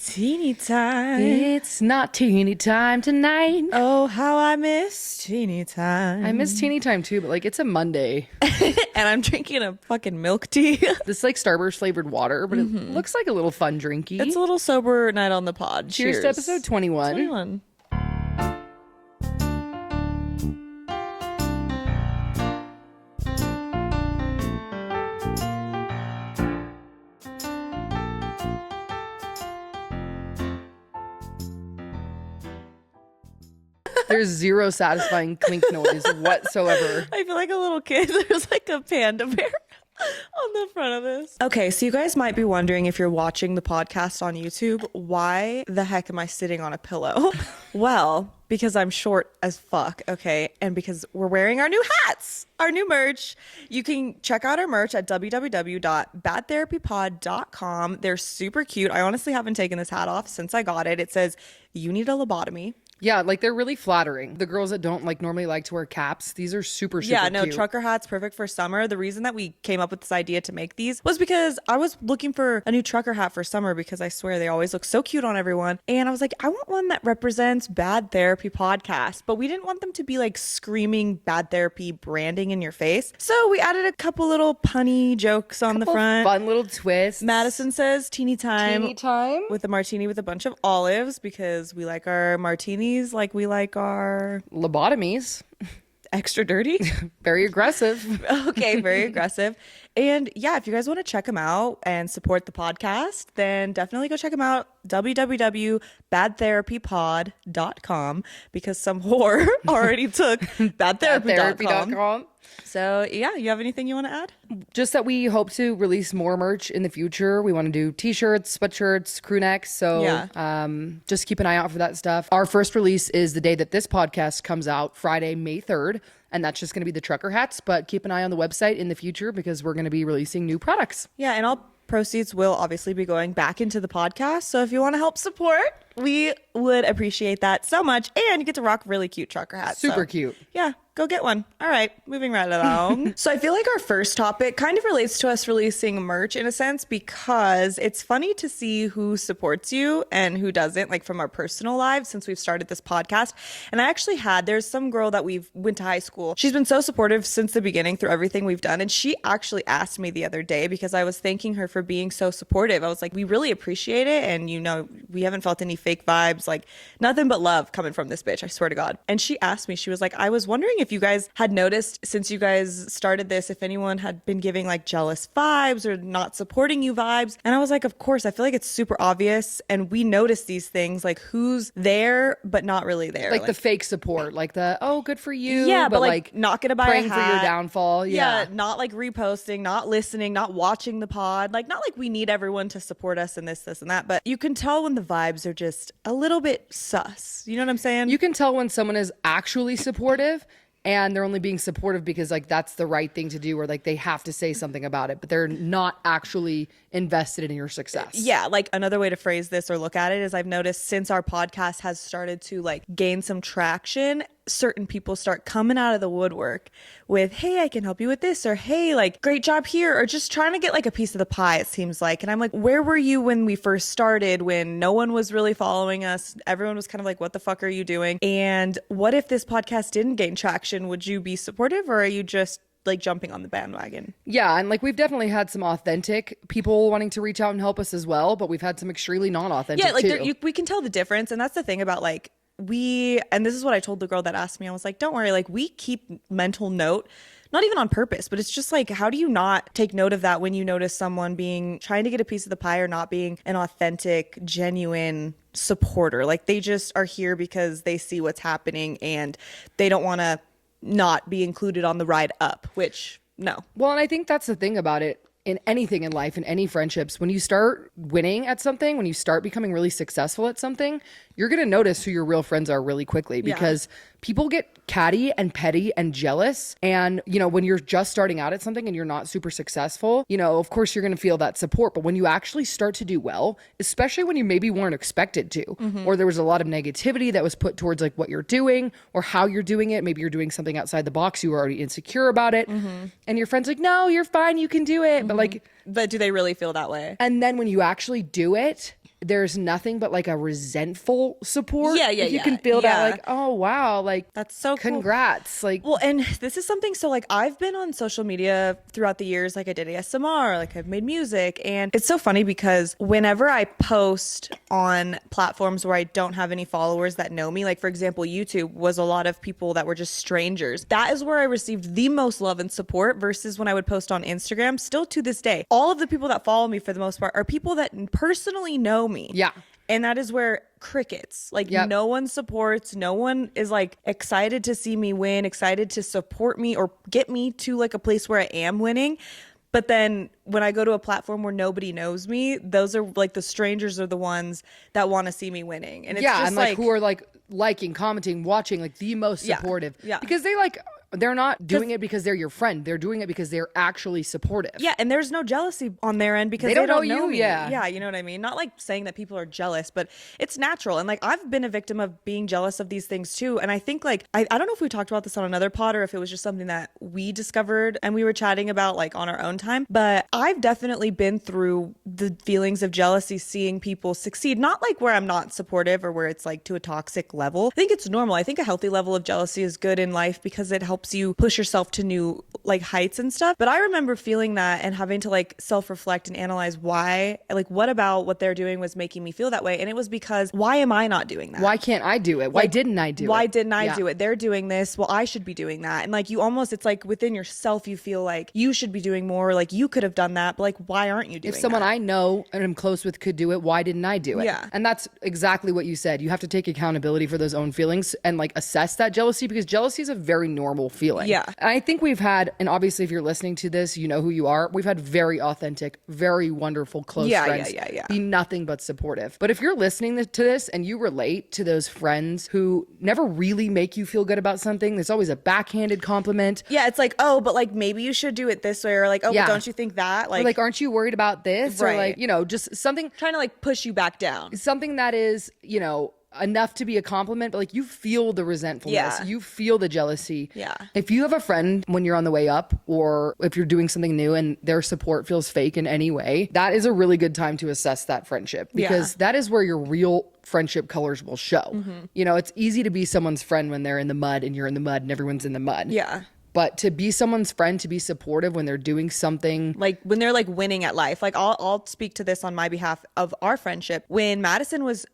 Teeny time. It's not teeny time tonight. Oh, how I miss teeny time. I miss teeny time too, but like it's a Monday. And I'm drinking a fucking milk tea. This like Starburst flavored water, but it looks like a little fun drinky. It's a little sober night on the pod. Cheers to episode 21. 21. There's zero satisfying clink noise whatsoever. I feel like a little kid. There's like a panda bear on the front of this. Okay, so you guys might be wondering, if you're watching the podcast on YouTube, why the heck am I sitting on a pillow? Well, because I'm short as fuck, okay? And because we're wearing our new hats, our new merch. You can check out our merch at www.badtherapypod.com. They're super cute. I honestly haven't taken this hat off since I got it. It says, "You need a lobotomy." Yeah, like they're really flattering. The girls that don't like normally like to wear caps, these are super Yeah, no, cute. trucker hats, perfect for summer. The reason that we came up with this idea to make these was because I was looking for a new trucker hat for summer, because I swear they always look so cute on everyone. And I was like, I want one that represents Bad Therapy Podcast, but we didn't want them to be like screaming Bad Therapy branding in your face. So we added a couple little punny jokes on the front. Fun little twists. Madison says teeny time. Teeny time. With a martini with a bunch of olives, because we like our martinis like we like our Lobotomies. extra dirty. Very aggressive. Okay, very aggressive. And yeah, if you guys want to check them out and support the podcast, then definitely go check them out. www.badtherapypod.com, because some whore already took badtherapy.com. So yeah, you have anything you want to add? Just that we hope to release more merch in the future. We want to do t-shirts, sweatshirts, crew necks. So Yeah. just keep an eye out for that stuff. Our first release is the day that this podcast comes out, Friday, May 3rd. And that's just going to be the trucker hats. But keep an eye on the website in the future, because we're going to be releasing new products. Yeah, and all proceeds will obviously be going back into the podcast. So if you want to help support, we would appreciate that so much. And you get to rock really cute trucker hats. Super cute. Yeah, go get one. All right, moving right along. So I feel like our first topic kind of relates to us releasing merch in a sense, because it's funny to see who supports you and who doesn't, like from our personal lives since we've started this podcast. And I actually there's some girl that we've went to high school. She's been so supportive since the beginning through everything we've done. And she actually asked me the other day, because I was thanking her for being so supportive. I was like, we really appreciate it. And we haven't felt any fake vibes, like nothing but love coming from this bitch, I swear to God. And she asked me, she was like, I was wondering if you guys had noticed since you guys started this, if anyone had been giving like jealous vibes or not supporting you vibes. And I was like, of course, I feel like it's super obvious. And we notice these things, like who's there, but not really there. Like the fake support, like the, oh, good for you. Yeah, but like not gonna buy praying a for hat. your downfall. Yeah. Not like reposting, not listening, not watching the pod. Like, not like we need everyone to support us in this, and that. But you can tell when the vibes are just a little bit sus. You know what I'm saying? You can tell when someone is actually supportive and they're only being supportive because like that's the right thing to do, or like they have to say something about it, but they're not actually invested in your success. Yeah, like another way to phrase this or look at it is, I've noticed since our podcast has started to like gain some traction, certain people start coming out of the woodwork with, hey, I can help you with this, or hey, like great job here, or just trying to get like a piece of the pie, it seems like. And I'm like, where were you when we first started, when no one was really following us? Everyone was kind of like, what the fuck are you doing? And what if this podcast didn't gain traction? Would you be supportive, or are you just like jumping on the bandwagon? Yeah, and like we've definitely had some authentic people wanting to reach out and help us as well, but we've had some extremely non-authentic yeah, like too. We can tell the difference. And that's the thing about like, and this is what I told the girl that asked me, I was like, don't worry, like we keep mental note, not even on purpose, but it's just like, how do you not take note of that when you notice someone trying to get a piece of the pie, or not being an authentic, genuine supporter? Like they just are here because they see what's happening and they don't want to not be included on the ride up, which no. Well, and I think that's the thing about it. In anything in life, in any friendships, when you start winning at something, when you start becoming really successful at something, you're going to notice who your real friends are really quickly, because people get catty and petty and jealous. And, you know, when you're just starting out at something and you're not super successful, you know, of course you're going to feel that support. But when you actually start to do well, especially when you maybe weren't expected to, or there was a lot of negativity that was put towards like what you're doing or how you're doing it, maybe you're doing something outside the box, you were already insecure about it. And your friend's like, no, you're fine, you can do it. But do they really feel that way? And then when you actually do it, there's nothing but like a resentful support. Yeah, If you can feel that, like, oh wow, like that's so cool. Congrats. Like, well, and this is something, so like I've been on social media throughout the years, like I did ASMR, like I've made music, and it's so funny because whenever I post on platforms where I don't have any followers that know me, like for example, YouTube was a lot of people that were just strangers. That is where I received the most love and support versus when I would post on Instagram. Still to this day, all of the people that follow me for the most part are people that personally know me. yeah. And that is where crickets, like Yep. no one supports, no one is like excited to see me win, excited to support me or get me to like a place where I am winning. But then when I go to a platform where nobody knows me, those are like the strangers are the ones that want to see me winning. And it's yeah, just and like who are like liking, commenting, watching, like the most supportive. Yeah. Because they're not doing it because they're your friend. They're doing it because they're actually supportive. Yeah, and there's no jealousy on their end because They they don't know don't know you, me. yeah. Yeah, you know what I mean? Not like saying that people are jealous, but it's natural. And like I've been a victim of being jealous of these things too. And I think like I don't know if we talked about this on another pod or if it was just something that we discovered and we were chatting about like on our own time. But I've definitely been through the feelings of jealousy, seeing people succeed, not like where I'm not supportive or where it's like to a toxic level. I think it's normal. I think a healthy level of jealousy is good in life because it helps you push yourself to new like heights and stuff. But I remember feeling that and having to like self-reflect and analyze why, like what about what they're doing was making me feel that way. And it was because why am I not doing that? Why can't I do it? Why didn't I do it? Why didn't I do it? They're doing this. Well, I should be doing that. And like you almost, it's like within yourself, you feel like you should be doing more. Like you could have done that, but like why aren't you doing If someone that? I know and am close with could do it, why didn't I do it? Yeah. And that's exactly what you said. You have to take accountability for those own feelings and like assess that jealousy because jealousy is a very normal feeling. Yeah. And I think we've had, and obviously if you're listening to this, you know who you are. We've had very authentic, very wonderful, close friends be nothing but supportive. But if you're listening to this and you relate to those friends who never really make you feel good about something, there's always a backhanded compliment. Yeah, it's like, oh, but like maybe you should do it this way, or like, oh, but don't you think that? Or like, aren't you worried about this? Or like, you know, just something trying to like push you back down. Something that is, you know, enough to be a compliment, but like you feel the resentfulness, you feel the jealousy. Yeah. If you have a friend when you're on the way up, or if you're doing something new and their support feels fake in any way, that is a really good time to assess that friendship because that is where your real friendship colors will show. You know, it's easy to be someone's friend when they're in the mud and you're in the mud and everyone's in the mud. Yeah. But to be someone's friend, to be supportive when they're doing something like when they're like winning at life, like I'll speak to this on my behalf of our friendship. When Madison was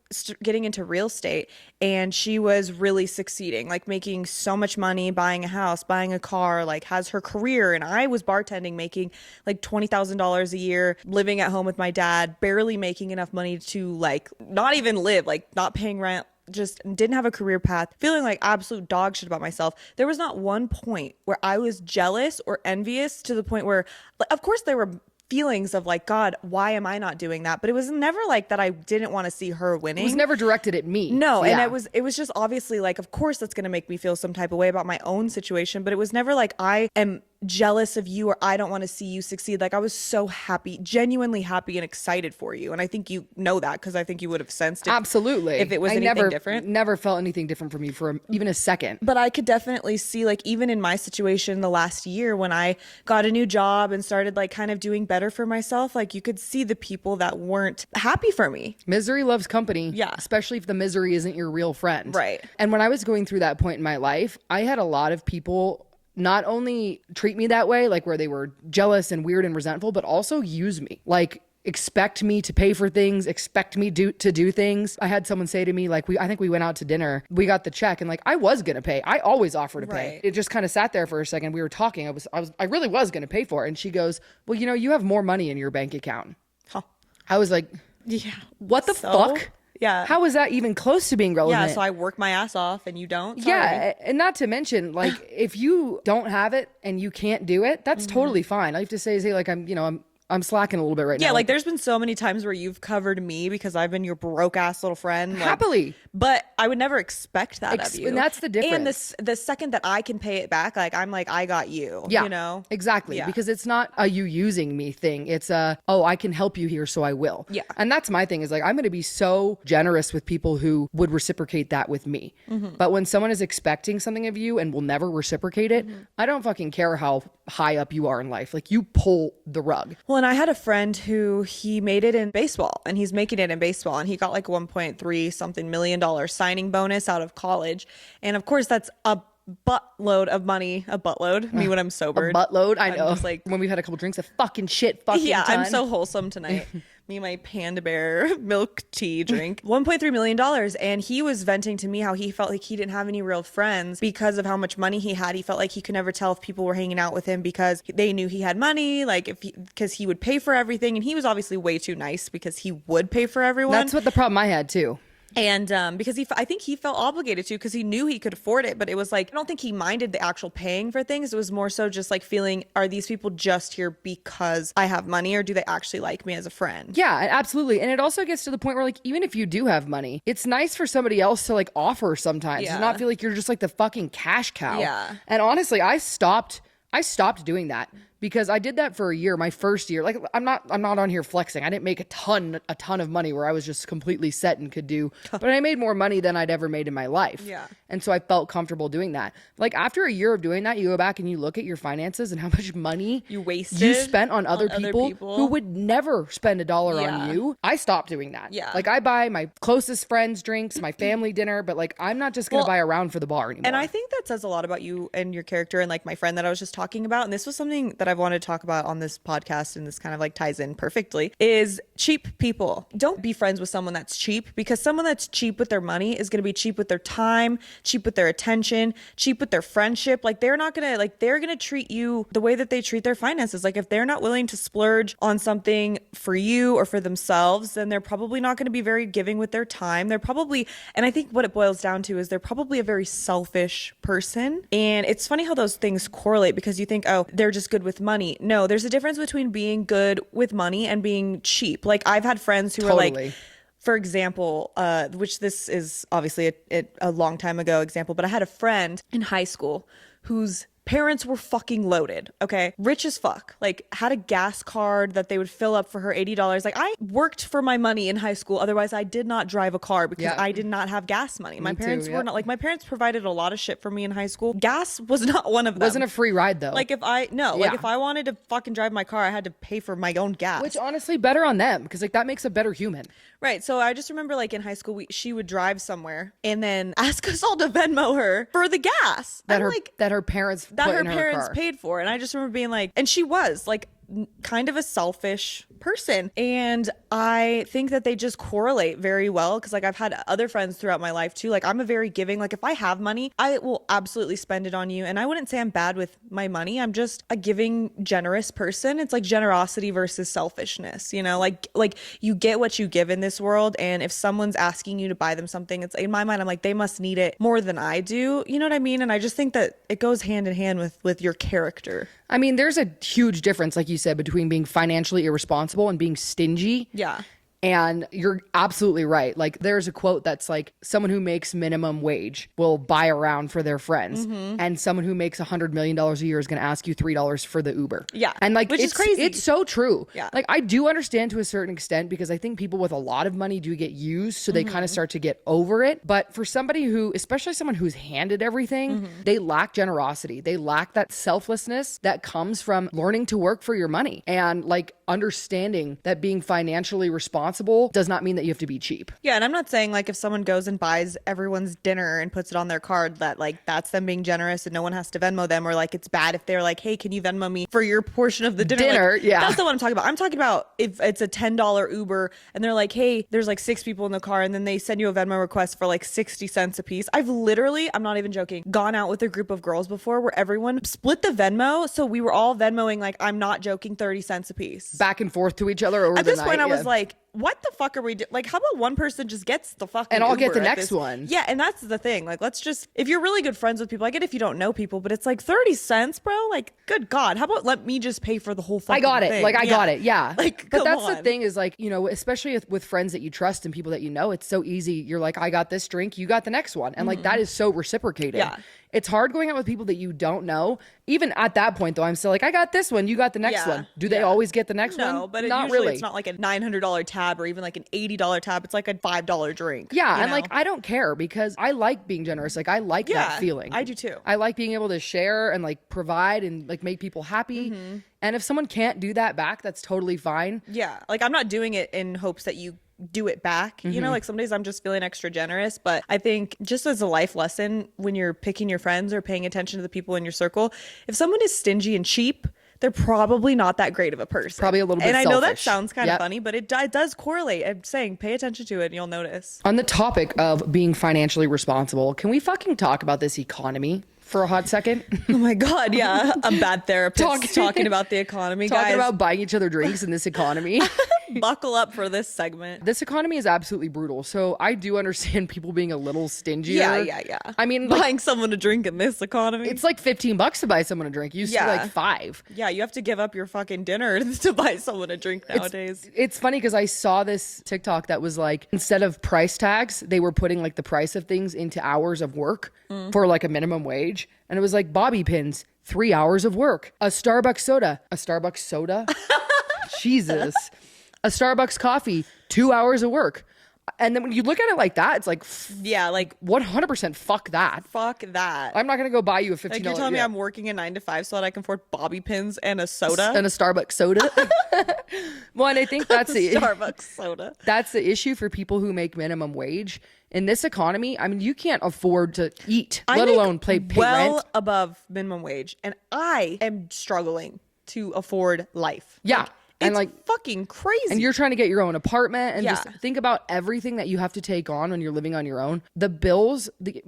getting into real estate and she was really succeeding, like making so much money, buying a house, buying a car, like has her career. And I was bartending, making like $20,000 a year, living at home with my dad, barely making enough money to like not even live, like not paying rent, just didn't have a career path, feeling like absolute dog shit about myself. There was not one point where I was jealous or envious to the point where, like, of course there were feelings of like, God, why am I not doing that? But it was never like that I didn't want to see her winning. It was never directed at me. No, and it was just obviously like, of course that's going to make me feel some type of way about my own situation, but it was never like I am jealous of you or I don't want to see you succeed. Like I was so happy, genuinely happy and excited for you. And I think you know that because I think you would have sensed it. Absolutely. If it was anything different. Never felt anything different from you for even a second. But I could definitely see like even in my situation the last year when I got a new job and started like kind of doing better for myself, like you could see the people that weren't happy for me. Misery loves company. Yeah. Especially if the misery isn't your real friend. Right. And when I was going through that point in my life, I had a lot of people not only treat me that way, like where they were jealous and weird and resentful, but also use me. Like expect me to pay for things, expect me to do things. I had someone say to me, like, I think we went out to dinner, we got the check, and like I was gonna pay. I always offer to pay. It just kind of sat there for a second. We were talking. I really was gonna pay for it. And she goes, well, you know, you have more money in your bank account. Huh. I was like, yeah, what the fuck? Yeah. How is that even close to being relevant? Yeah, so I work my ass off and you don't? Sorry. Yeah, and not to mention, like, if you don't have it and you can't do it, that's totally fine. All you have to say is, hey, like, I'm slacking a little bit right now. Yeah, like there's been so many times where you've covered me because I've been your broke ass little friend. Like, happily. But I would never expect that of you. And that's the difference. And the second that I can pay it back, like I'm like, I got you. Yeah, you know? Exactly. Yeah. Because it's not a you using me thing. It's a, oh, I can help you here, so I will. Yeah. And that's my thing is like, I'm going to be so generous with people who would reciprocate that with me. But when someone is expecting something of you and will never reciprocate it, I don't fucking care how high up you are in life. Like you pull the rug. Well, and I had a friend who he made it in baseball, and he's making it in baseball, and he got like 1.3 something million dollar signing bonus out of college. And of course that's a buttload of money. A buttload, me when I'm sober. A buttload. I I'm know. just like, when we've had a couple drinks of fucking shit, fucking yeah, ton. I'm so wholesome tonight. Me and my Panda Bear milk tea drink. $1.3 million. And he was venting to me how he felt like he didn't have any real friends because of how much money he had. He felt like he could never tell if people were hanging out with him because they knew he had money, like because he would pay for everything. And he was obviously way too nice because he would pay for everyone. That's what the problem I had too. And because I think he felt obligated to because he knew he could afford it. But it was like, I don't think he minded the actual paying for things. It was more so just like feeling, are these people just here because I have money, or do they actually like me as a friend? Yeah, absolutely. And it also gets to the point where like, even if you do have money, it's nice for somebody else to like offer sometimes to not feel like you're just like the fucking cash cow. Yeah. And honestly, I stopped doing that. Because I did that for a year, my first year. Like I'm not on here flexing. I didn't make a ton of money where I was just completely set and could do, but I made more money than I'd ever made in my life. Yeah. And so I felt comfortable doing that. Like after a year of doing that, you go back and you look at your finances and how much money you wasted, you spent on other people who would never spend a dollar on you. I stopped doing that. Yeah. Like I buy my closest friends drinks, my family dinner, but like I'm not just going to buy a round for the bar anymore. And I think that says a lot about you and your character, and like my friend that I was just talking about. And this was something that I've wanted to talk about on this podcast, and this kind of like ties in perfectly, is cheap people. Don't be friends with someone that's cheap, because someone that's cheap with their money is going to be cheap with their time, cheap with their attention, cheap with their friendship. Like they're not going to, like, they're going to treat you the way that they treat their finances. Like if they're not willing to splurge on something for you or for themselves, then they're probably not going to be very giving with their time. They're probably, and I think what it boils down to is they're probably a very selfish person. And it's funny how those things correlate, because you think, oh, they're just good with money. No, there's a difference between being good with money and being cheap. Like I've had friends who are like, for example, which this is obviously a long time ago example, but I had a friend in high school whose parents were fucking loaded, okay? Rich as fuck. Like had a gas card that they would fill up for her $80. Like I worked for my money in high school. Otherwise I did not drive a car because I did not have gas money. My parents were not, like, my parents provided a lot of shit for me in high school. Gas was not one of them. Wasn't a free ride though. Like like if I wanted to fucking drive my car, I had to pay for my own gas. Which honestly, better on them, because like that makes a better human. Right. So I just remember like in high school, she would drive somewhere and then ask us all to Venmo her for the gas that her parents paid for. And I just remember being like, and she was like kind of a selfish person. And I think that they just correlate very well, because like I've had other friends throughout my life too. Like I'm a very giving, like if I have money, I will absolutely spend it on you. And I wouldn't say I'm bad with my money. I'm just a giving, generous person. It's like generosity versus selfishness, you know, like you get what you give in this world. And if someone's asking you to buy them something, it's in my mind, I'm like, they must need it more than I do. You know what I mean? And I just think that it goes hand in hand with your character. I mean, there's a huge difference, like you said, between being financially irresponsible and being stingy. Yeah. And you're absolutely right. Like there's a quote that's like, someone who makes minimum wage will buy a round for their friends. Mm-hmm. And someone who makes $100 million a year is going to ask you $3 for the Uber. Yeah. And like, which is crazy. It's so true. Yeah. Like I do understand to a certain extent, because I think people with a lot of money do get used. So they kind of start to get over it. But for somebody who, especially someone who's handed everything, they lack generosity. They lack that selflessness that comes from learning to work for your money, and like understanding that being financially responsible does not mean that you have to be cheap. Yeah, and I'm not saying like if someone goes and buys everyone's dinner and puts it on their card that like that's them being generous and no one has to Venmo them, or like it's bad if they're like, hey, can you Venmo me for your portion of the dinner? Like, yeah. That's not what I'm talking about. I'm talking about if it's a $10 Uber and they're like, hey, there's like 6 people in the car, and then they send you a Venmo request for like 60 cents a piece. I've literally, I'm not even joking, gone out with a group of girls before where everyone split the Venmo. So we were all Venmoing, like, I'm not joking, 30 cents a piece. Back and forth to each other over At the this night. point, I was like, what the fuck are we doing? Like, how about one person just gets the fucking and I'll get Uber the at next one. Yeah, and that's the thing. Like, let's just, if you're really good friends with people, I get if you don't know people, but it's like 30 cents, bro. Like, good God, how about let me just pay for the whole fucking thing? I got it. Like, I got it. Yeah. Like, but that's the thing is like, you know, especially with friends that you trust and people that you know, it's so easy. You're like, I got this drink, you got the next one. And like, that is so reciprocated. Yeah. It's hard going out with people that you don't know. Even at that point, though, I'm still like, I got this one, you got the next one. Do they always get the next one? No, but not usually really. it's not like a $900 tab tab or even like an $80 tab, it's like a $5 drink. Yeah. you And know? like, I don't care because I like being generous. Like, I like that feeling. I do too. I like being able to share and like provide and like make people happy. And if someone can't do that back, that's totally fine. Yeah. Like, I'm not doing it in hopes that you do it back. You know, like some days I'm just feeling extra generous, but I think just as a life lesson, when you're picking your friends or paying attention to the people in your circle, if someone is stingy and cheap, they're probably not that great of a person. Probably a little bit And I know that selfish. sounds kind of funny, but it does correlate. I'm saying pay attention to it and you'll notice. On the topic of being financially responsible, can we fucking talk about this economy for a hot second? Oh my God, yeah. A bad therapist talking about the economy, Talking guys. about buying each other drinks in this economy. Buckle up for this segment. This economy is absolutely brutal. So I do understand people being a little stingier. Yeah. I mean, like, buying someone a drink in this economy. it's like $15 to buy someone a drink. It used to be like $5. Yeah, you have to give up your fucking dinner to buy someone a drink nowadays. It's funny because I saw this TikTok that was like, instead of price tags, they were putting like the price of things into hours of work for like a minimum wage. And it was like bobby pins, 3 hours of work. A Starbucks soda? Jesus. A Starbucks coffee, 2 hours of work. And then when you look at it like that, it's like, Yeah, like 100% fuck that. fuck that. I'm not going to go buy you a $15. Like you're telling me yeah. I'm working a 9 to 5 so that I can afford bobby pins and a soda? And a Starbucks soda. Well, and I think that's the Starbucks soda. that's the issue for people who make minimum wage. In this economy, I mean, you can't afford to eat, let alone pay well rent. above minimum wage, and I am struggling to afford life. Yeah. Like, And it's like fucking crazy. and you're trying to get your own apartment and just Yeah. think about everything that you have to take on when you're living on your own. The bills, the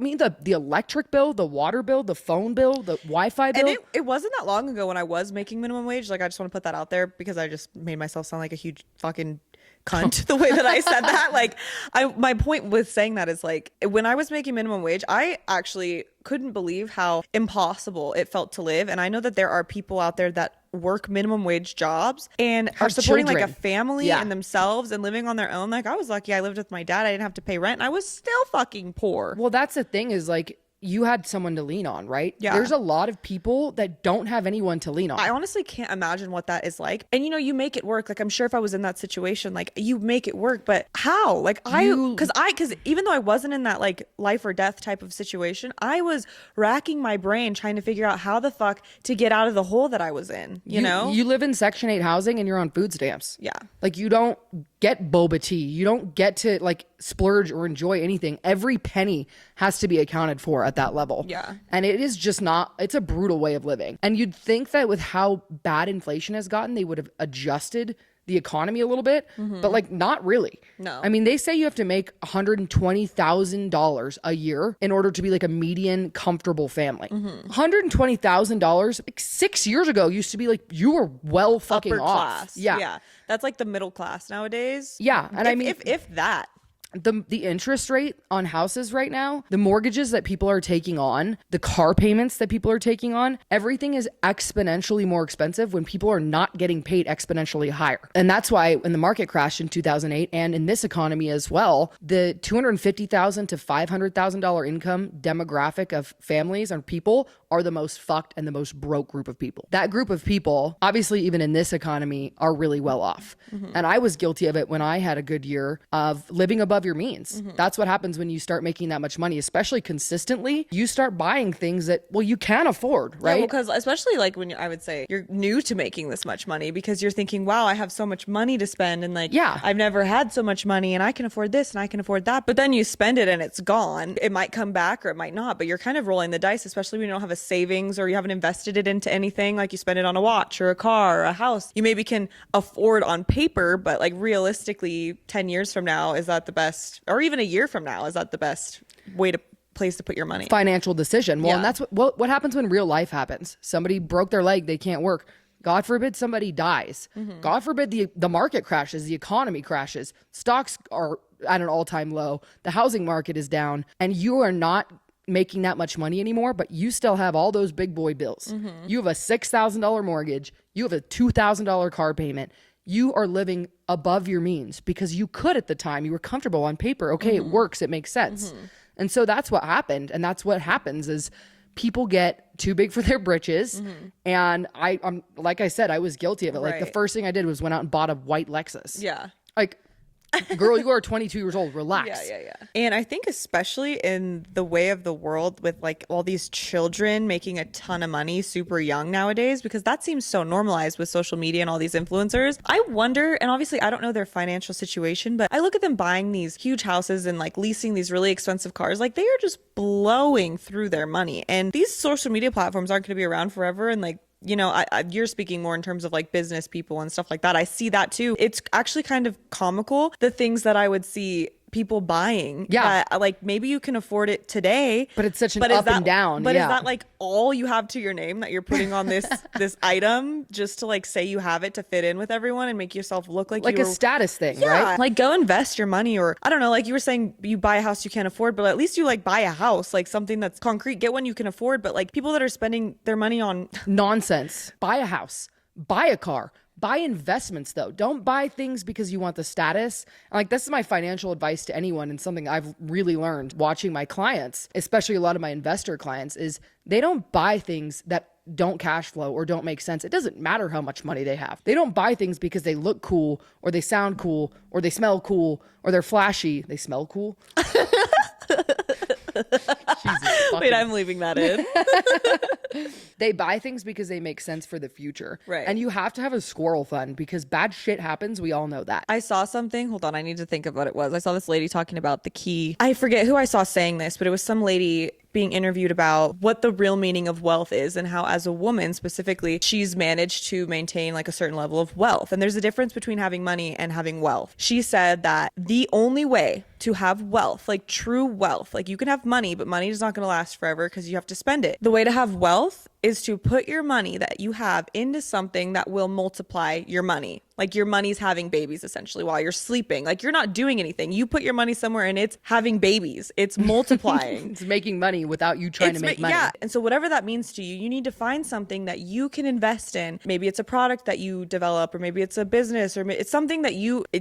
electric bill, the water bill, the phone bill, the Wi-Fi bill. And it wasn't that long ago when I was making minimum wage. Like, I just want to put that out there because I just made myself sound like a huge fucking cunt the way that I said that. Like, my point with saying that is like, when I was making minimum wage, I actually couldn't believe how impossible it felt to live. And I know that there are people out there that work minimum wage jobs and are supporting like a children. family Yeah. and themselves and living on their own. Like, I was lucky I lived with my dad. I didn't have to pay rent and I was still fucking poor. Well, that's the thing is like you had someone to lean on, right? Yeah. There's a lot of people that don't have anyone to lean on. I honestly can't imagine what that is like. And you make it work. Like, I'm sure if I was in that situation, like, you make it work, but how? Like, because even though I wasn't in that like life or death type of situation, I was racking my brain trying to figure out how the fuck to get out of the hole that I was in, you know? You live in Section 8 housing and you're on food stamps. Yeah. Like you don't get boba tea. You don't get to like splurge or enjoy anything. Every penny has to be accounted for at that level. Yeah. And it is just not, it's a brutal way of living. And you'd think that with how bad inflation has gotten, they would have adjusted the economy a little bit, but like not really. No. I mean, they say you have to make $120,000 a year in order to be like a median comfortable family. $120,000 like 6 years ago used to be like you were well fucking Upper off. class. Yeah. That's like the middle class nowadays. Yeah. And I mean, if that. the interest rate on houses right now, the mortgages that people are taking on, the car payments that people are taking on, everything is exponentially more expensive when people are not getting paid exponentially higher. And that's why when the market crashed in 2008 and in this economy as well, the $250,000 to $500,000 income demographic of families and people are the most fucked and the most broke group of people. That group of people, obviously even in this economy, are really well off. And I was guilty of it when I had a good year of living above your means. That's what happens when you start making that much money, especially consistently. You start buying things that, well, you can afford, right? Yeah, because especially like when I would say you're new to making this much money because you're thinking, wow, I have so much money to spend. And like, Yeah. I've never had so much money and I can afford this and I can afford that. But then you spend it and it's gone. It might come back or it might not, but you're kind of rolling the dice, especially when you don't have a savings or you haven't invested it into anything. Like you spend it on a watch or a car or a house. You maybe can afford on paper, but like realistically 10 years from now, is that the best, or even a year from now, is that the best place to put your money? Financial decision. Well, Yeah. and that's what happens when real life happens. Somebody broke their leg, they can't work. God forbid somebody dies. God forbid the market crashes, the economy crashes, stocks are at an all-time low, the housing market is down, and you are not making that much money anymore, but you still have all those big boy bills. You have a $6,000 mortgage, you have a $2,000 car payment. You are living above your means because you could at the time. You were comfortable on paper. Okay, it works. It makes sense. And so that's what happened. And that's what happens is people get too big for their britches. And I'm like I said, I was guilty of it. Like the Right. first thing I did was went out and bought a white Lexus. Yeah. Like Girl, you are 22 years old. Relax. Yeah. And I think especially in the way of the world with like all these children making a ton of money super young nowadays, because that seems so normalized with social media and all these influencers. I wonder, and obviously I don't know their financial situation, but I look at them buying these huge houses and like leasing these really expensive cars. Like they are just blowing through their money. And these social media platforms aren't going to be around forever. And like, you know, you're speaking more in terms of like business people and stuff like that. I see that too. It's actually kind of comical, the things that I would see people buying. Yeah. That, like maybe you can afford it today. But it's such an up and down. But yeah. is that like all you have to your name that you're putting on this this item just to like say you have it to fit in with everyone and make yourself look like a status thing, right? Like go invest your money, or I don't know, like you were saying you buy a house you can't afford, but at least you like buy a house, like something that's concrete. Get one you can afford. But like people that are spending their money on nonsense. Buy a house, buy a car. Buy investments though. Don't buy things because you want the status. And like this is my financial advice to anyone, and something I've really learned watching my clients, especially a lot of my investor clients, is they don't buy things that don't cash flow or don't make sense. It doesn't matter how much money they have. They don't buy things because they look cool or they sound cool or they smell cool or they're flashy. They smell cool. Wait, I'm leaving that in. They buy things because they make sense for the future. Right. And you have to have a squirrel fund because bad shit happens. We all know that. I saw something. Hold on. I need to think of what it was. I saw this lady talking about the key. I forget who I saw saying this, but it was some lady being interviewed about what the real meaning of wealth is and how as a woman specifically, she's managed to maintain like a certain level of wealth. And there's a difference between having money and having wealth. She said that the only way to have wealth, like true wealth, like you can have money, but money is not going to last forever because you have to spend it. The way to have wealth is to put your money that you have into something that will multiply your money. Like your money's having babies essentially while you're sleeping. Like you're not doing anything. You put your money somewhere and it's having babies. It's multiplying. It's making money without you trying to make money. Yeah. And so whatever that means to you, you need to find something that you can invest in. Maybe it's a product that you develop, or maybe it's a business, or it's something that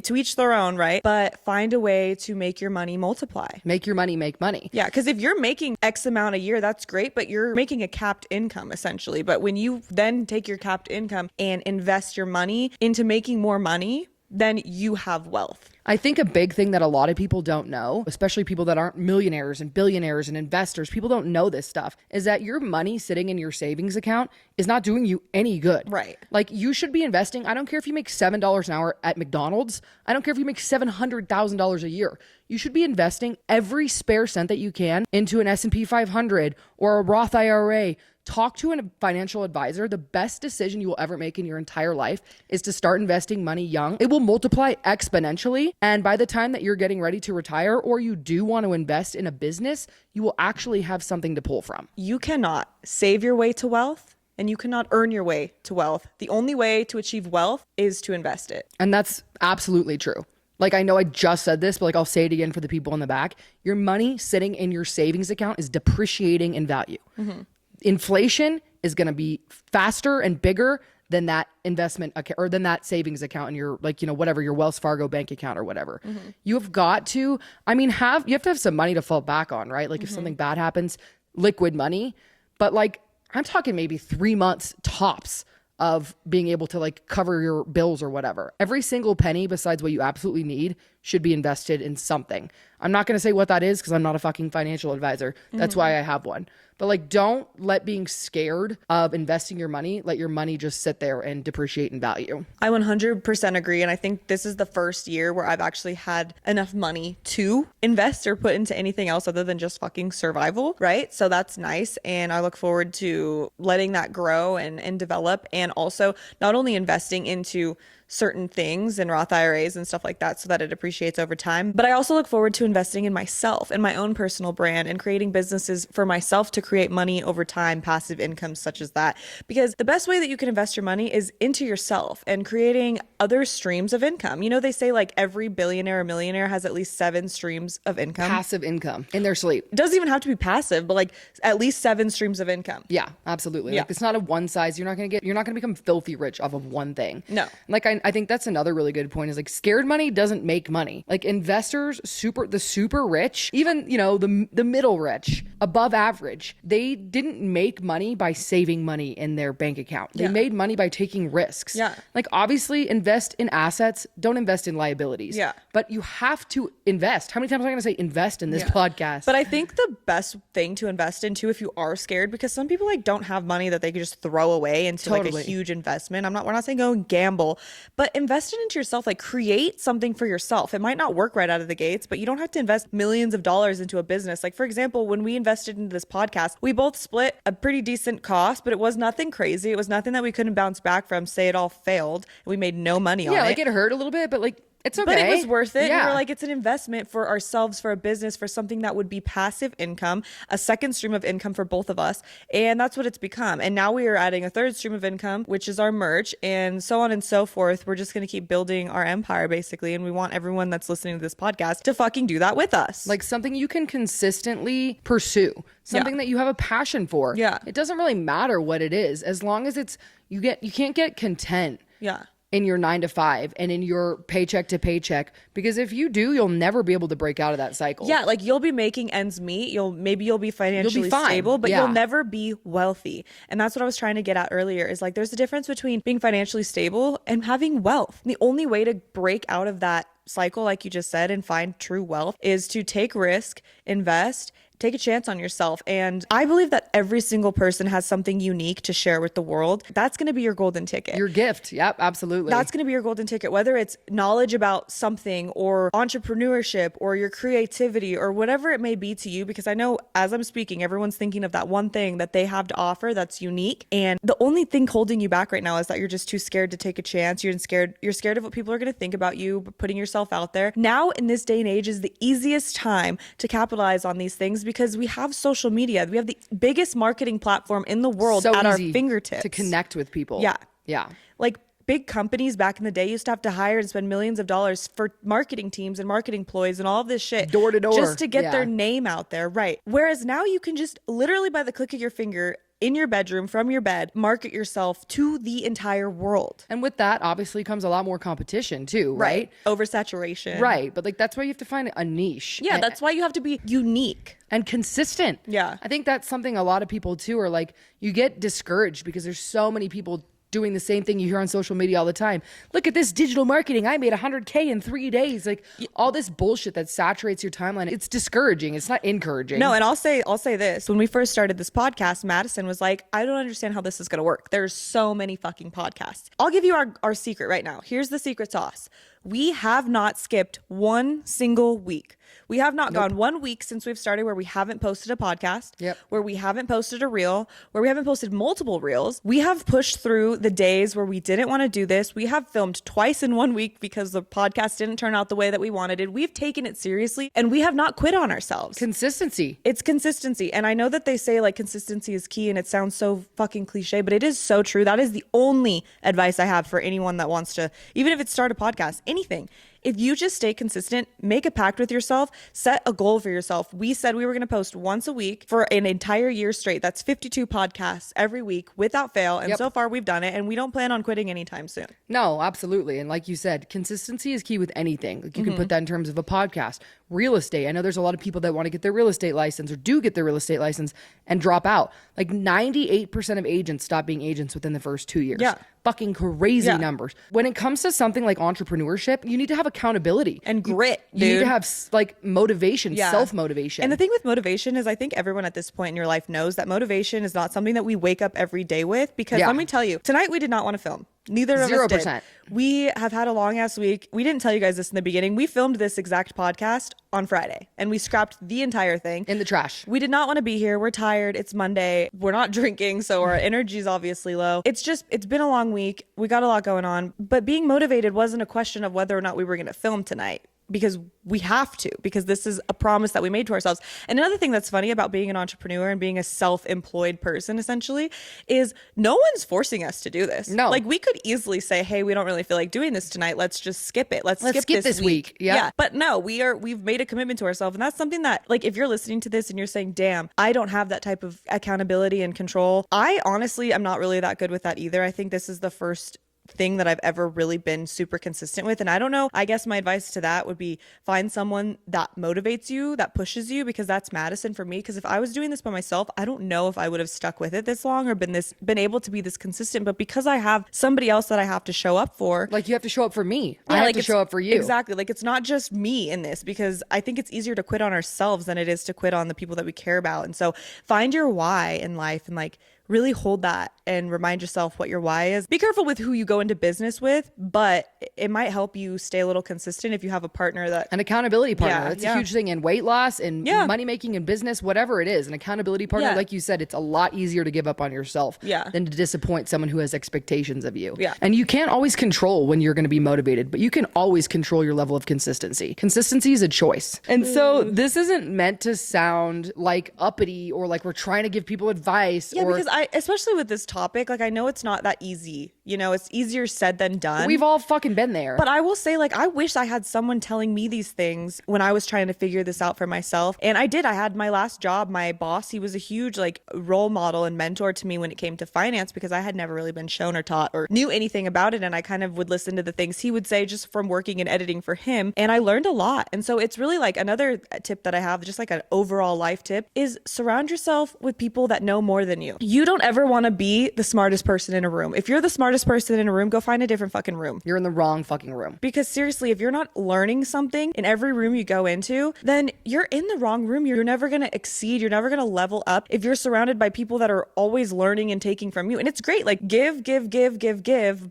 to each their own, right? But find a way to make your money multiply. Make your money make money. Yeah. Because if you're making X amount a year, that's great, but you're making a capped income essentially. But when you then take your capped income and invest your money into making more money, then you have wealth. I think a big thing that a lot of people don't know, especially people that aren't millionaires and billionaires and investors, people don't know this stuff, is that your money sitting in your savings account is not doing you any good. Right. Like you should be investing. I don't care if you make $7 an hour at McDonald's. I don't care if you make $700,000 a year. You should be investing every spare cent that you can into an S&P 500 or a Roth IRA. Talk to a financial advisor. The best decision you will ever make in your entire life is to start investing money young. It will multiply exponentially. And by the time that you're getting ready to retire, or you do want to invest in a business, you will actually have something to pull from. You cannot save your way to wealth, and you cannot earn your way to wealth. The only way to achieve wealth is to invest it. And that's absolutely true. Like, I know I just said this, but like I'll say it again for the people in the back. Your money sitting in your savings account is depreciating in value. Mm-hmm. Inflation is going to be faster and bigger than that investment account or than that savings account in your, like, you know, whatever, your Wells Fargo bank account or whatever. Mm-hmm. You have got to, I mean, you have to have some money to fall back on, right? Like if something bad happens, liquid money. But like, I'm talking maybe 3 months tops of being able to like cover your bills or whatever. Every single penny besides what you absolutely need should be invested in something. I'm not going to say what that is because I'm not a fucking financial advisor. That's why I have one. But like, don't let being scared of investing your money, let your money just sit there and depreciate in value. I 100% agree. And I think this is the first year where I've actually had enough money to invest or put into anything else other than just fucking survival, right? So that's nice. And I look forward to letting that grow and develop. And also not only investing into certain things and Roth IRAs and stuff like that so that it appreciates over time. But I also look forward to investing in myself and my own personal brand and creating businesses for myself to create money over time, passive income such as that. Because the best way that you can invest your money is into yourself and creating other streams of income. You know, they say like every billionaire or millionaire has at least 7 streams of income. Passive income in their sleep. It doesn't even have to be passive, but like at least 7 streams of income. Yeah, absolutely. Yeah. Like it's not a one size. You're not going to become filthy rich off of one thing. No. Like I think that's another really good point is like scared money doesn't make money. Like investors, the super rich, even, you know, the middle rich, above average, they didn't make money by saving money in their bank account. They made money by taking risks. Yeah. Like obviously invest in assets, don't invest in liabilities. Yeah. But you have to invest. How many times am I going to say invest in this podcast? But I think the best thing to invest into if you are scared, because some people like don't have money that they could just throw away into like a huge investment. We're not saying go and gamble, but invest it into yourself. Like create something for yourself. It might not work right out of the gates, but you don't have to invest millions of dollars into a business. Like for example, when we invested into this podcast, we both split a pretty decent cost, but it was nothing crazy. It was nothing that we couldn't bounce back from. Say it all failed. We made no money on it. Yeah, like it hurt a little bit, but like it's okay. But it was worth it. Yeah. We were like, it's an investment for ourselves, for a business, for something that would be passive income, a second stream of income for both of us. And that's what it's become. And now we are adding a third stream of income, which is our merch, and so on and so forth. We're just going to keep building our empire, basically. And we want everyone that's listening to this podcast to fucking do that with us. Like something you can consistently pursue, something that you have a passion for. Yeah. It doesn't really matter what it is, as long as it's, you can't get content. Yeah. In your 9 to 5 and in your paycheck to paycheck, because if you do, you'll never be able to break out of that cycle. Yeah, like you'll be making ends meet. You'll be financially stable, but you'll never be wealthy. And that's what I was trying to get at earlier is like there's a difference between being financially stable and having wealth. The only way to break out of that cycle, like you just said, and find true wealth is to take risk, invest, take a chance on yourself. And I believe that every single person has something unique to share with the world. That's going to be your golden ticket. Your gift. Yep, absolutely. That's going to be your golden ticket, whether it's knowledge about something or entrepreneurship or your creativity or whatever it may be to you. Because I know as I'm speaking, everyone's thinking of that one thing that they have to offer that's unique. And the only thing holding you back right now is that you're just too scared to take a chance. You're scared of what people are going to think about you, putting yourself out there. Now in this day and age is the easiest time to capitalize on these things because we have social media. We have the biggest marketing platform in the world at our fingertips to connect with people. Yeah. Yeah. Like big companies back in the day used to have to hire and spend millions of dollars for marketing teams and marketing employees and all of this shit. Door to door. Just to get their name out there. Right. Whereas now you can just literally by the click of your finger in your bedroom, from your bed, market yourself to the entire world. And with that, obviously comes a lot more competition too, right? Oversaturation. Right. But like, that's why you have to find a niche. Yeah, that's why you have to be unique. And consistent. Yeah. I think that's something a lot of people too are like, you get discouraged because there's so many people doing the same thing you hear on social media all the time. Look at this digital marketing. I made 100K in 3 days. Like all this bullshit that saturates your timeline. It's discouraging. It's not encouraging. No, and I'll say this. When we first started this podcast, Madison was like, I don't understand how this is going to work. There's so many fucking podcasts. I'll give you our secret right now. Here's the secret sauce. We have not skipped one single week. We have not gone 1 week since we've started where we haven't posted a podcast, where we haven't posted a reel, where we haven't posted multiple reels. We have pushed through the days where we didn't want to do this. We have filmed twice in 1 week because the podcast didn't turn out the way that we wanted it. We've taken it seriously and we have not quit on ourselves. Consistency. It's consistency. And I know that they say like consistency is key and it sounds so fucking cliche, but it is so true. That is the only advice I have for anyone that wants to, even if it's start a podcast, anything. If you just stay consistent, make a pact with yourself, set a goal for yourself. We said we were going to post once a week for an entire year straight. That's 52 podcasts every week without fail. And so far we've done it and we don't plan on quitting anytime soon. No, absolutely. And like you said, consistency is key with anything. Like you can put that in terms of a podcast, real estate. I know there's a lot of people that want to get their real estate license or do get their real estate license and drop out. Like 98% of agents stop being agents within the first 2 years. Yeah. Fucking crazy numbers. When it comes to something like entrepreneurship, you need to have accountability and grit. You need to have like motivation, self-motivation. And the thing with motivation is I think everyone at this point in your life knows that motivation is not something that we wake up every day with because let me tell you, tonight we did not want to film. Neither of 0%. us did. We have had a long ass week. We didn't tell you guys this in the beginning. We filmed this exact podcast on Friday and we scrapped the entire thing in the trash. We did not want to be here. We're tired. It's Monday. We're not drinking, so our energy is obviously low. It's been a long week. We got a lot going on, but being motivated wasn't a question of whether or not we were going to film tonight. Because we have to, because this is a promise that we made to ourselves. And another thing that's funny about being an entrepreneur and being a self-employed person, essentially, is no one's forcing us to do this. No. Like we could easily say, hey, we don't really feel like doing this tonight. Let's just skip it. Let's skip this week. Yeah. But no, we've made a commitment to ourselves. And that's something that, like, if you're listening to this and you're saying, damn, I don't have that type of accountability and control. I honestly am not really that good with that either. I think this is the first thing that I've ever really been super consistent with. And I don't know, I guess my advice to that would be find someone that motivates you, that pushes you, because that's Madison for me. Because if I was doing this by myself, I don't know if I would have stuck with it this long or been able to be this consistent. But because I have somebody else that I have to show up for, like you have to show up for me. I have to show up for you. Exactly. Like it's not just me in this, because I think it's easier to quit on ourselves than it is to quit on the people that we care about. And so find your why in life and like really hold that and remind yourself what your why is. Be careful with who you go into business with, but it might help you stay a little consistent if you have a partner that... An accountability partner. It's a huge thing in weight loss and money making in business, whatever it is. An accountability partner, like you said, it's a lot easier to give up on yourself than to disappoint someone who has expectations of you. Yeah. And you can't always control when you're going to be motivated, but you can always control your level of consistency. Consistency is a choice. And so this isn't meant to sound like uppity or like we're trying to give people advice. Yeah, because especially with this topic, like I know it's not that easy. You know, it's easier said than done. We've all fucking been there. But I will say, like, I wish I had someone telling me these things when I was trying to figure this out for myself. And I did. I had my last job. My boss, he was a huge like role model and mentor to me when it came to finance, because I had never really been shown or taught or knew anything about it. And I kind of would listen to the things he would say just from working and editing for him. And I learned a lot. And so it's really like another tip that I have, just like an overall life tip, is surround yourself with people that know more than you. You don't ever want to be the smartest person in a room. If you're the smartest person in a room, go find a different fucking room. You're in the wrong fucking room. Because seriously, if you're not learning something in every room you go into, then you're in the wrong room. You're never going to exceed. You're never going to level up if you're surrounded by people that are always learning and taking from you. And it's great. Like give,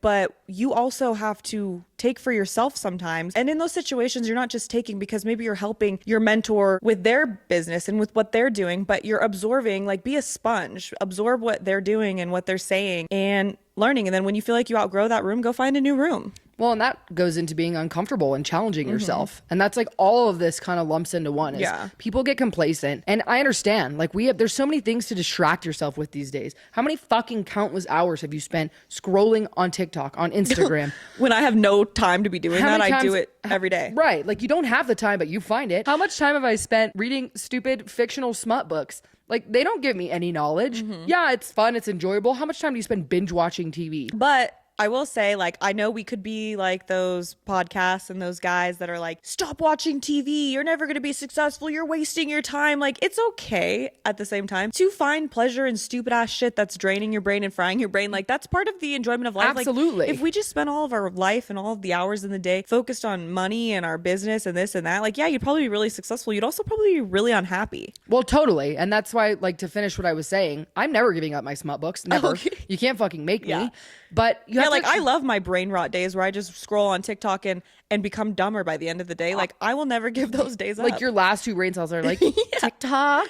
but you also have to take for yourself sometimes. And in those situations, you're not just taking because maybe you're helping your mentor with their business and with what they're doing, but you're absorbing, like be a sponge, absorb what they're doing and what they're saying and learning. And then when you feel like you outgrow that room, go find a new room. Well, and that goes into being uncomfortable and challenging yourself. And that's like all of this kind of lumps into one. Is people get complacent. And I understand, like there's so many things to distract yourself with these days. How many fucking countless hours have you spent scrolling on TikTok, on Instagram? When I have no time to be doing that, I do it every day. Right. Like you don't have the time, but you find it. How much time have I spent reading stupid fictional smut books? Like they don't give me any knowledge. Yeah, it's fun. It's enjoyable. How much time do you spend binge watching TV? But I will say, like, I know we could be like those podcasts and those guys that are like, stop watching TV. You're never going to be successful. You're wasting your time. Like, it's okay at the same time to find pleasure in stupid ass shit that's draining your brain and frying your brain. Like, that's part of the enjoyment of life. Absolutely. Like, if we just spent all of our life and all of the hours in the day focused on money and our business and this and that, like, yeah, you'd probably be really successful. You'd also probably be really unhappy. Well, totally. And that's why, like, to finish what I was saying, I'm never giving up my smut books. Never. Okay. You can't fucking make me. But you have like I love my brain rot days where I just scroll on TikTok and become dumber by the end of the day. Like I will never give those days up. Like your last two brain cells are like TikTok.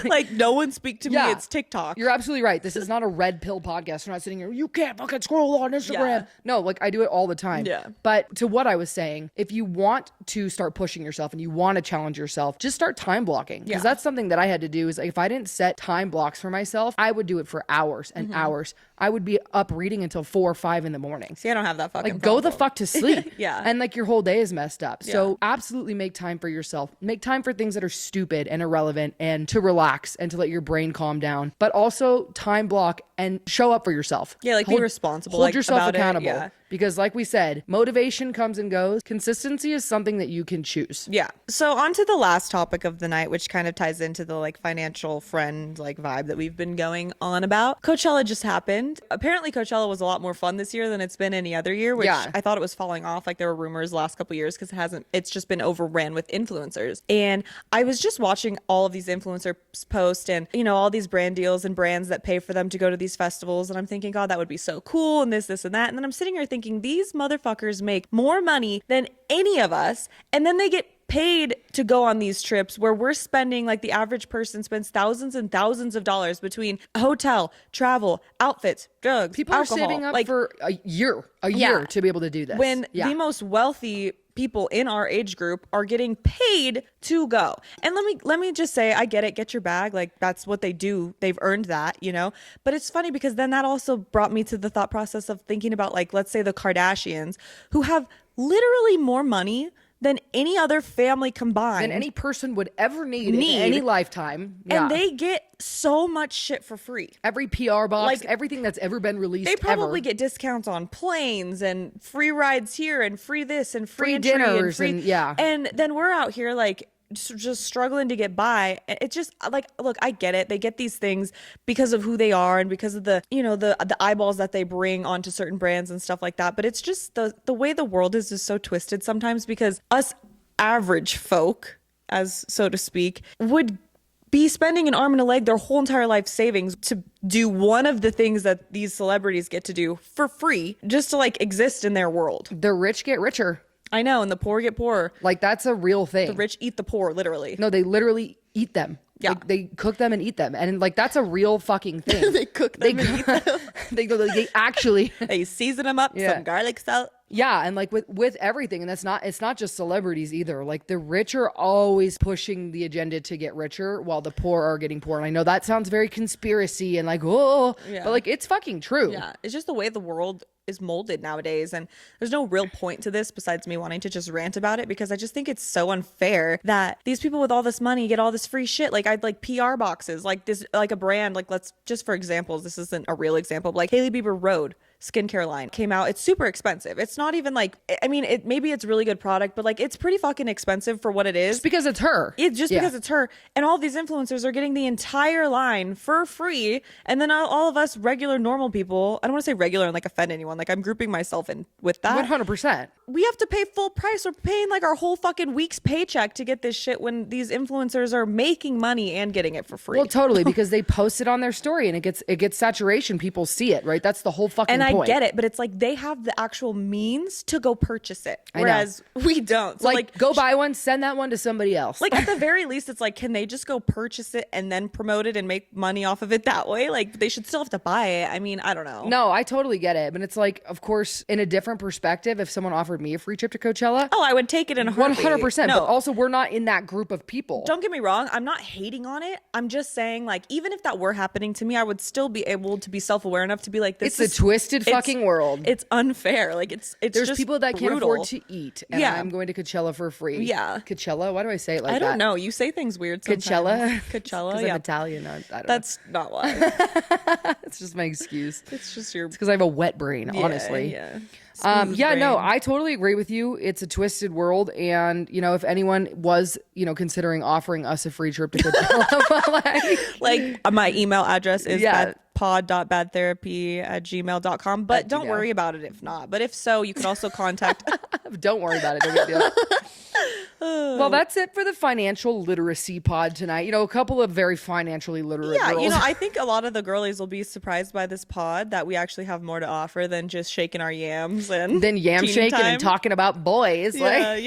Like no one speak to me. It's TikTok. You're absolutely right. This is not a red pill podcast. We're not sitting here. You can't fucking scroll on Instagram. Yeah. No, like I do it all the time. Yeah. But to what I was saying, if you want to start pushing yourself and you want to challenge yourself, just start time blocking. Because that's something that I had to do. Is like, if I didn't set time blocks for myself, I would do it for hours and hours. I would be up reading until 4 or 5 in the morning. See, I don't have that fucking like go the fuck to sleep. Yeah. And like your whole day is messed up. So absolutely make time for yourself. Make time for things that are stupid and irrelevant and to relax and to let your brain calm down. But also time block and show up for yourself. Yeah, like be responsible. Hold yourself accountable. Yeah. Because like we said, motivation comes and goes. Consistency is something that you can choose. Yeah. So on to the last topic of the night, which kind of ties into the like financial friend like vibe that we've been going on about. Coachella just happened. Apparently Coachella was a lot more fun this year than it's been any other year, which I thought it was falling off. Like there were rumors the last couple of years because it's just been overran with influencers. And I was just watching all of these influencers post and, you know, all these brand deals and brands that pay for them to go to these festivals. And I'm thinking, God, that would be so cool. And this, and that. And then I'm sitting here thinking, these motherfuckers make more money than any of us, and then they get paid to go on these trips where we're spending, like the average person spends thousands and thousands of dollars between hotel, travel, outfits, drugs, people alcohol. Are saving up like, for a year to be able to do this. When the most wealthy people in our age group are getting paid to go. And let me just say, I get it, get your bag, like that's what they do, they've earned that, you know. But it's funny because then that also brought me to the thought process of thinking about, like, let's say the Kardashians, who have literally more money than any other family combined. Than any person would ever need. In any lifetime. Yeah. And they get so much shit for free. Every PR box, like, everything that's ever been released. They probably get discounts on planes and free rides here and free this and free dinners and yeah. And then we're out here like just struggling to get by. It's just like, look, I get it. They get these things because of who they are and because of the, you know, the eyeballs that they bring onto certain brands and stuff like that. But it's just the way the world is just so twisted sometimes, because us average folk, as so to speak, would be spending an arm and a leg their whole entire life savings to do one of the things that these celebrities get to do for free, just to like exist in their world. The rich get richer. I know, and the poor get poorer. Like, that's a real thing. The rich eat the poor, literally. No, they literally eat them. Yeah. Like, they cook them and eat them. And like, that's a real fucking thing. They cook them and eat them. They actually they season them up, some garlic salt. Yeah, and like with everything, and it's not just celebrities either. Like, the rich are always pushing the agenda to get richer while the poor are getting poor. And I know that sounds very conspiracy and like, but like, it's fucking true. Yeah, it's just the way the world is molded nowadays, and there's no real point to this besides me wanting to just rant about it, because I just think it's so unfair that these people with all this money get all this free shit. Like, I'd like PR boxes, like this, like a brand, like, let's just, for examples, this isn't a real example, but like Hailey Bieber Rhode skincare line came out. It's super expensive. It's not even like, I mean, maybe it's really good product, but like, it's pretty fucking expensive for what it is. Just because it's her. It's just because it's her. And all these influencers are getting the entire line for free. And then all of us regular, normal people, I don't want to say regular and like offend anyone. Like, I'm grouping myself in with that. 100%. We have to pay full price. We're paying like our whole fucking week's paycheck to get this shit when these influencers are making money and getting it for free. Well, totally, because they post it on their story and it gets saturation. People see it, right? That's the whole fucking point. I get it, but it's like they have the actual means to go purchase it, whereas we don't. So like, go buy one, send that one to somebody else. Like, at the very least, it's like, can they just go purchase it and then promote it and make money off of it that way? Like, they should still have to buy it. I mean, I don't know. No, I totally get it. But it's like, of course, in a different perspective, if someone offered me a free trip to Coachella, I would take it in a heartbeat. 100%. No. But also, we're not in that group of people. Don't get me wrong. I'm not hating on it. I'm just saying, like, even if that were happening to me, I would still be able to be self-aware enough to be like, this is a twisted fucking world. It's unfair. Like, it's there's just people that can't brutal. afford to eat, and I'm going to Coachella for free. Yeah. Coachella? Why do I say it like that? I don't know. You say things weird sometimes. Coachella? Coachella, Because I'm Italian. I don't know. That's not why. It's just my excuse. It's just your... It's because I have a wet brain, honestly. Yeah. No, I totally agree with you. It's a twisted world, and you know, if anyone was, you know, considering offering us a free trip to Coachella, my email address is pod.badtherapy@gmail.com, but don't worry about it if not. But if so, you can also contact. Don't worry about it. No big deal. Well, that's it for the financial literacy pod tonight. You know, a couple of very financially literate girls. You know, I think a lot of the girlies will be surprised by this pod that we actually have more to offer than just shaking our yams and then yam shaking time. and talking about boys. Right.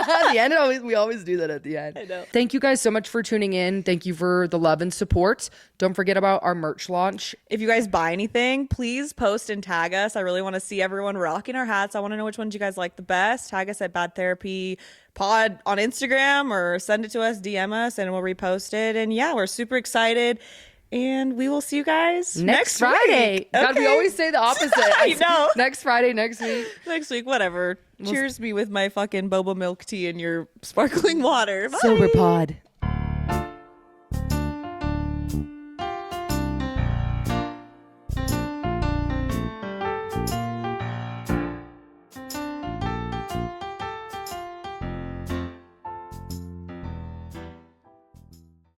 At the end, we always do that at the end. I know. Thank you guys so much for tuning in. Thank you for the love and support. Don't forget about our merch launch. If you guys buy anything, please post and tag us. I really want to see everyone rocking our hats. I want to know which ones you guys like the best. Tag us at Bad Therapy Pod on Instagram or send it to us, DM us, and we'll repost it. And yeah, we're super excited. And we will see you guys next Friday. Week. God, okay. we always say the opposite. I know. Next Friday, next week. Next week, whatever. Cheers me with my fucking boba milk tea and your sparkling water. Bye. Sober pod.